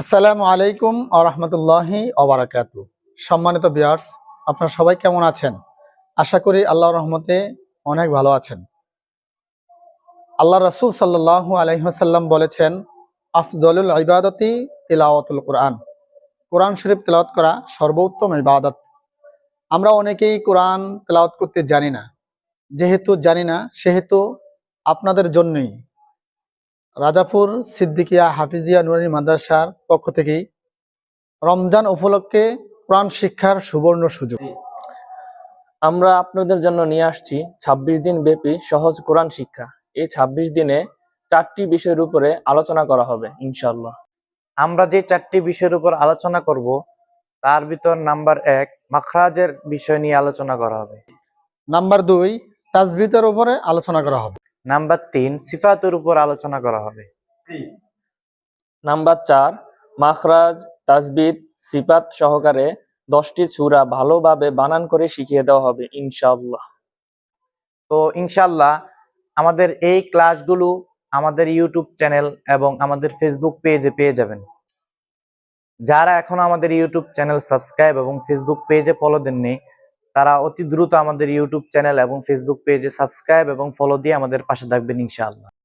আসসালামু আলাইকুম ওয়া রাহমাতুল্লাহি ওয়া বারাকাতুহু। সম্মানিত ভিউয়ার্স, আপনারা সবাই কেমন আছেন? আশা করি আল্লাহর রহমতে অনেক ভালো আছেন। আল্লাহ রাসূল সাল্লাল্লাহু আলাইহি ওয়াসাল্লাম বলেছেন, আফদলুল ইবাদাতি তিলাওয়াতুল কুরআন। কোরআন শরীফ তেলাওয়াত করা সর্বোত্তম ইবাদত। আমরা অনেকেই কোরআন তেলাওয়াত করতে জানি না। যেহেতু জানি না, সেহেতু আপনাদের জন্যই রাজাপুর সিদ্দিকিয়া হাফিজিয়া নুরানী মাদ্রাসার পক্ষ থেকেই রমজান উপলক্ষে কোরআন শিক্ষার সুবর্ণ সুযোগ। আমরা আপনাদের জন্য নিয়ে আসছি ২৬ দিন ব্যাপী সহজ কোরআন শিক্ষা। এই ২৬ দিনে ৪টি বিষয়ের উপরে আলোচনা করা হবে ইনশাআল্লাহ। আমরা যে 4টি বিষয়ের উপর আলোচনা করব তার ভিতর নাম্বার 1 মাখরাজের বিষয় নিয়ে আলোচনা করা হবে। নাম্বার 2 তাজবিদের উপরে আলোচনা করা হবে। নাম্বার 3 সিফাতের উপর আলোচনা করা হবে। নাম্বার 4 মাখরাজ, তাজবিদ, সিফাত সহকারে 10টি সূরা ভালোভাবে বানান করে শিখিয়ে দেওয়া হবে ইনশাআল্লাহ। তো ইনশাআল্লাহ আমাদের এই ক্লাসগুলো আমাদের ইউটিউব চ্যানেল এবং আমাদের ফেসবুক পেজে পেয়ে যাবেন। যারা এখনো আমাদের ইউটিউব চ্যানেল সাবস্ক্রাইব এবং ফেসবুক পেজে ফলো দেননি, তারা অতি দ্রুত আমাদের ইউটিউব চ্যানেল এবং ফেসবুক পেজে সাবস্ক্রাইব এবং ফলো দিয়ে আমাদের পাশে থাকবেন ইনশাআল্লাহ।